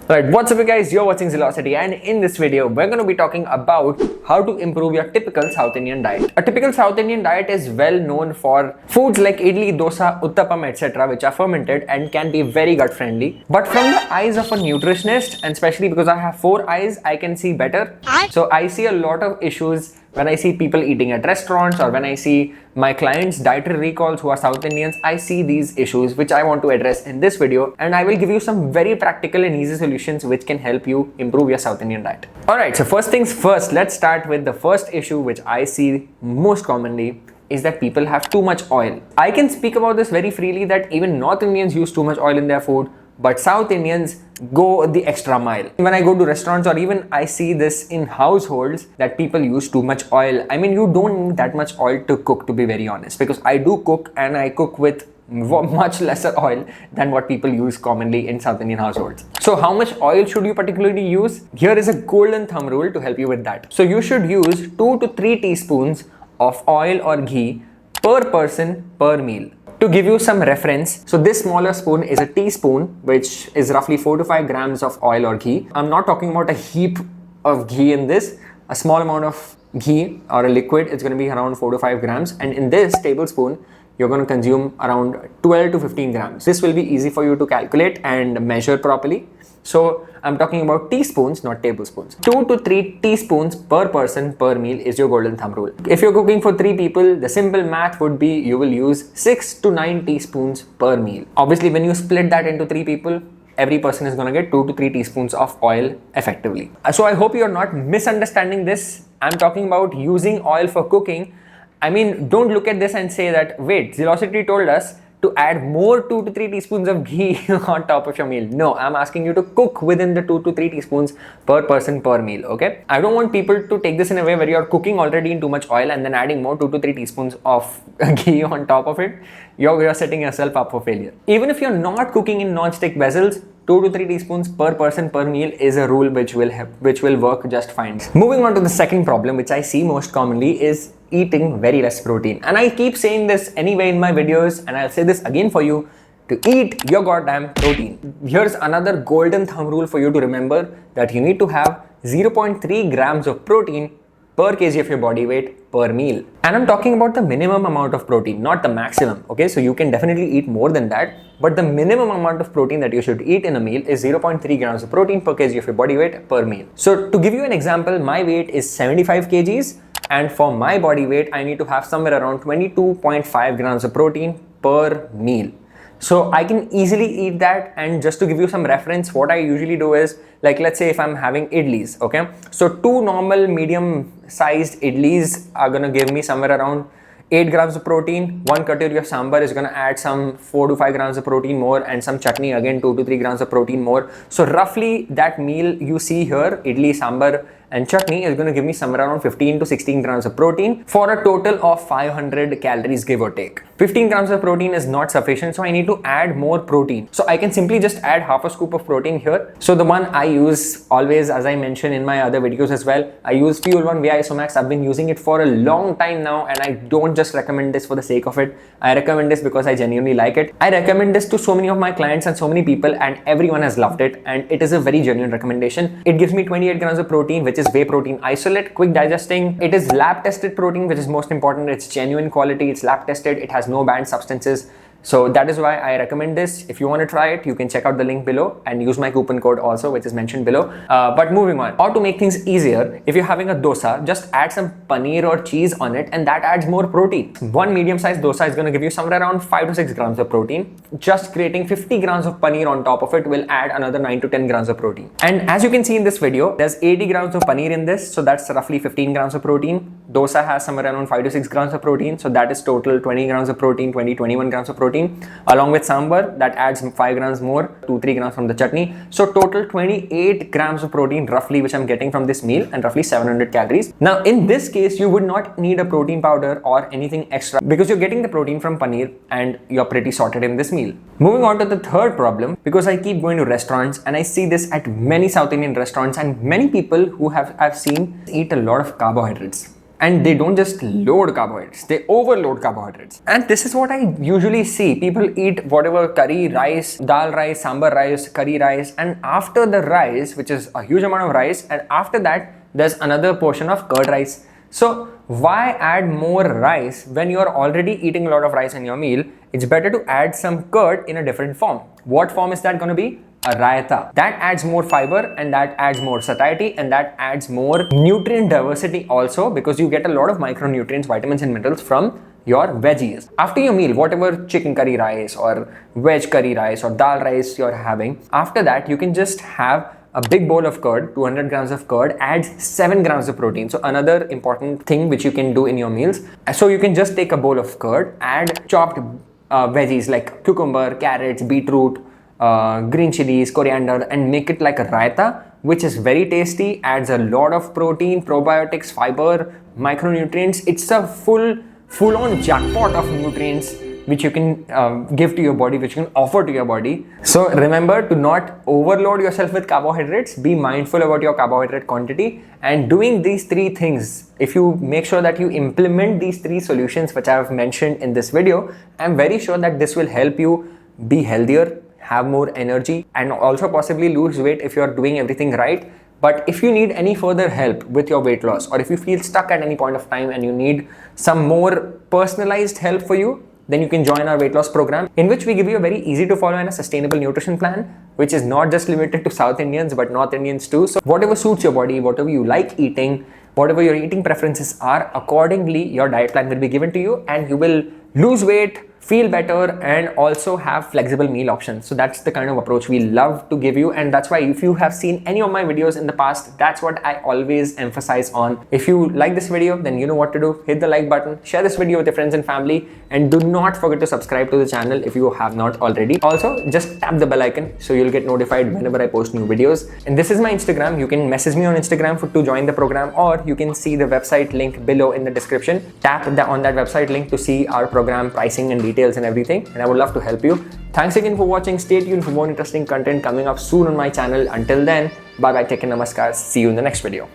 Alright, what's up you guys, you're watching Zealocity, and in this video we're going to be talking about how to improve your typical South Indian diet. A typical South Indian diet is well known for foods like idli, dosa, uttapam etc. which are fermented and can be very gut friendly. But from the eyes of a nutritionist, and especially because I have 4 eyes, I can see better. So I see a lot of issues when I see people eating at restaurants, or when I see my clients' dietary recalls who are South Indians. I see these issues which I want to address in this video, and I will give you some very practical and easy solutions which can help you improve your South Indian diet. Alright, so first things first, let's start with the first issue which I see most commonly is that people have too much oil. I can speak about this very freely that even North Indians use too much oil in their food, but South Indians go the extra mile. When I go to restaurants, or even I see this in households, that people use too much oil. I mean, you don't need that much oil to cook, to be very honest, because I do cook and I cook with much lesser oil than what people use commonly in South Indian households. So how much oil should you particularly use? Here is a golden thumb rule to help you with that. So you should use 2 to 3 teaspoons of oil or ghee per person per meal. To give you some reference, so this smaller spoon is a teaspoon, which is roughly 4 to 5 grams of oil or ghee. I'm not talking about a heap of ghee in this. A small amount of ghee or a liquid is going to be around 4 to 5 grams, and in this tablespoon you're going to consume around 12 to 15 grams. This will be easy for you to calculate and measure properly. So I'm talking about teaspoons, not tablespoons. 2 to 3 teaspoons per person per meal is your golden thumb rule. If you're cooking for 3 people, the simple math would be you will use 6 to 9 teaspoons per meal. Obviously, when you split that into 3 people, every person is going to get 2 to 3 teaspoons of oil effectively. So I hope you're not misunderstanding this. I'm talking about using oil for cooking. I mean, don't look at this and say that, wait, Zealocity told us to add more 2 to 3 teaspoons of ghee on top of your meal. No, I'm asking you to cook within the 2 to 3 teaspoons per person per meal, okay? I don't want people to take this in a way where you're cooking already in too much oil and then adding more 2 to 3 teaspoons of ghee on top of it. You're setting yourself up for failure. Even if you're not cooking in non-stick vessels, 2 to 3 teaspoons per person per meal is a rule which will work just fine. Moving on to the second problem, which I see most commonly, is eating very less protein. And I keep saying this anyway in my videos, and I'll say this again for you, to eat your goddamn protein. Here's another golden thumb rule for you to remember, that you need to have 0.3 grams of protein per kg of your body weight per meal. And I'm talking about the minimum amount of protein, not the maximum, okay? So you can definitely eat more than that, but the minimum amount of protein that you should eat in a meal is 0.3 grams of protein per kg of your body weight per meal. So to give you an example, my weight is 75 kgs, and for my body weight, I need to have somewhere around 22.5 grams of protein per meal. So I can easily eat that. And just to give you some reference, what I usually do is, like, let's say if I'm having idlis, okay? So 2 normal medium sized idlis are gonna give me somewhere around 8 grams of protein. 1 katori of sambar is gonna add some 4 to 5 grams of protein more, and some chutney again 2 to 3 grams of protein more. So roughly that meal you see here, idli, sambar and chutney, is going to give me somewhere around 15 to 16 grams of protein for a total of 500 calories, give or take. 15 grams of protein is not sufficient, so I need to add more protein. So I can simply just add half a scoop of protein here. So the one I use always, as I mentioned in my other videos as well, I use Fuel 1 VI Isomax. I've been using it for a long time now, and I don't just recommend this for the sake of it. I recommend this because I genuinely like it. I recommend this to so many of my clients and so many people, and everyone has loved it, and it is a very genuine recommendation. It gives me 28 grams of protein, which is whey protein isolate, quick digesting. It is lab tested protein, which is most important. It's genuine quality, it's lab tested, it has no banned substances. So that is why I recommend this. If you want to try it, you can check out the link below and use my coupon code also, which is mentioned below. But moving on, or to make things easier, if you're having a dosa, just add some paneer or cheese on it, and that adds more protein. 1 medium-sized dosa is going to give you somewhere around 5 to 6 grams of protein. Just creating 50 grams of paneer on top of it will add another 9 to 10 grams of protein. And as you can see in this video, there's 80 grams of paneer in this, so that's roughly 15 grams of protein. Dosa has somewhere around 5 to 6 grams of protein, so that is total 20 grams of protein, 21 grams of protein. Along with sambar, that adds 5 grams more, 2-3 grams from the chutney. So total 28 grams of protein roughly, which I'm getting from this meal, and roughly 700 calories. Now in this case, you would not need a protein powder or anything extra, because you're getting the protein from paneer and you're pretty sorted in this meal. Moving on to the third problem, because I keep going to restaurants and I see this at many South Indian restaurants, and many people who I've seen eat a lot of carbohydrates. and they don't just load carbohydrates, they overload carbohydrates. And this is what I usually see. People eat whatever curry, rice, dal rice, sambar rice, curry rice, and after the rice, which is a huge amount of rice, and after that there's another portion of curd rice. So why add more rice when you're already eating a lot of rice in your meal? It's better to add some curd in a different form. What form is that going to be? A raita. That adds more fiber, and that adds more satiety, and that adds more nutrient diversity also, because you get a lot of micronutrients, vitamins and minerals from your veggies. After your meal, whatever chicken curry rice or veg curry rice or dal rice you're having, after that you can just have a big bowl of curd. 200 grams of curd adds 7 grams of protein. So another important thing which you can do in your meals. So you can just take a bowl of curd, add chopped veggies like cucumber, carrots, beetroot, green chilies, coriander, and make it like a raita, which is very tasty, adds a lot of protein, probiotics, fiber, micronutrients. It's a full-on jackpot of nutrients which you can give to your body, which you can offer to your body. So remember to not overload yourself with carbohydrates. Be mindful about your carbohydrate quantity, and doing these 3 things, if you make sure that you implement these 3 solutions which I have mentioned in this video, I'm very sure that this will help you be healthier, have more energy, and also possibly lose weight if you're doing everything right. But if you need any further help with your weight loss, or if you feel stuck at any point of time and you need some more personalized help for you, then you can join our weight loss program, in which we give you a very easy to follow and a sustainable nutrition plan, which is not just limited to South Indians but North Indians too. So whatever suits your body, whatever you like eating, whatever your eating preferences are, accordingly your diet plan will be given to you, and you will lose weight, feel better, and also have flexible meal options. So that's the kind of approach we love to give you, and that's why if you have seen any of my videos in the past, that's what I always emphasize on. If you like this video, then you know what to do. Hit the like button, share this video with your friends and family, and do not forget to subscribe to the channel if you have not already. Also, just tap the bell icon so you'll get notified whenever I post new videos. And this is my Instagram. You can message me on Instagram to join the program, or you can see the website link below in the description. Tap on that website link to see our program pricing and details and everything, and I would love to help you. Thanks again for watching. Stay tuned for more interesting content coming up soon on my channel. Until then, bye bye, take care, namaskar. See you in the next video.